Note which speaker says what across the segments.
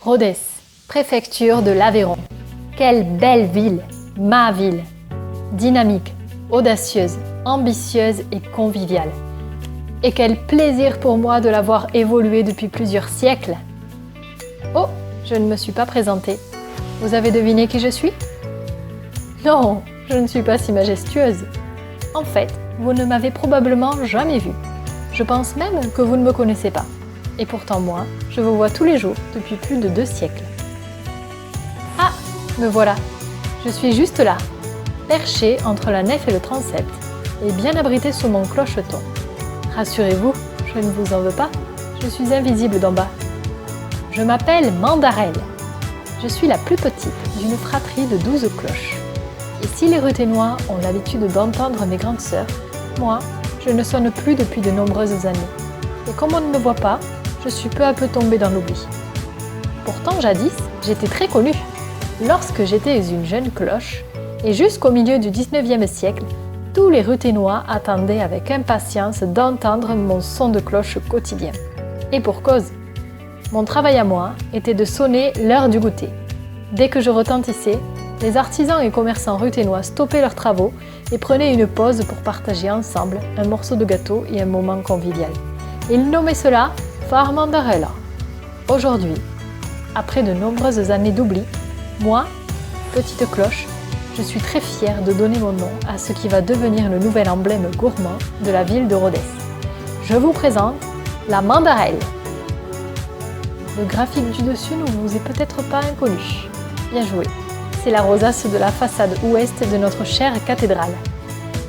Speaker 1: Rodez, préfecture de l'Aveyron. Quelle belle ville, ma ville. Dynamique, audacieuse, ambitieuse et conviviale. Et quel plaisir pour moi de la voir évoluer depuis plusieurs siècles. Oh, je ne me suis pas présentée. Vous avez deviné qui je suis? Non, je ne suis pas si majestueuse. En fait, vous ne m'avez probablement jamais vue. Je pense même que vous ne me connaissez pas. Et pourtant moi, je vous vois tous les jours depuis plus de 2 siècles. Ah, me voilà. Je suis juste là, perché entre la nef et le transept, et bien abrité sous mon clocheton. Rassurez-vous, je ne vous en veux pas, je suis invisible d'en bas. Je m'appelle Mandarelle. Je suis la plus petite d'une fratrie de 12 cloches. Et si les Ruthénois ont l'habitude d'entendre mes grandes sœurs, moi, je ne sonne plus depuis de nombreuses années. Et comme on ne me voit pas, je suis peu à peu tombée dans l'oubli. Pourtant, jadis, j'étais très connue. Lorsque j'étais une jeune cloche, et jusqu'au milieu du 19e siècle, tous les Ruthénois attendaient avec impatience d'entendre mon son de cloche quotidien. Et pour cause. Mon travail à moi était de sonner l'heure du goûter. Dès que je retentissais, les artisans et commerçants ruthénois stoppaient leurs travaux et prenaient une pause pour partager ensemble un morceau de gâteau et un moment convivial. Ils nommaient cela Far Mandarella. Aujourd'hui, après de nombreuses années d'oubli, moi, petite cloche, je suis très fière de donner mon nom à ce qui va devenir le nouvel emblème gourmand de la ville de Rodez. Je vous présente la Mandarelle. Le graphique du dessus ne vous est peut-être pas inconnu. Bien joué. C'est la rosace de la façade ouest de notre chère cathédrale.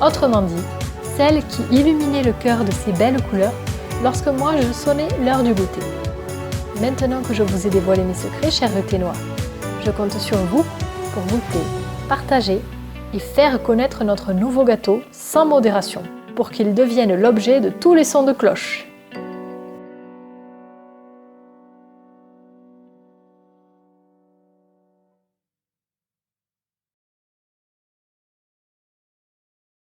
Speaker 1: Autrement dit, celle qui illuminait le cœur de ces belles couleurs lorsque moi je sonnais l'heure du goûter. Maintenant que je vous ai dévoilé mes secrets, chers Ruthénois, je compte sur vous pour goûter, partager et faire connaître notre nouveau gâteau sans modération pour qu'il devienne l'objet de tous les sons de cloche.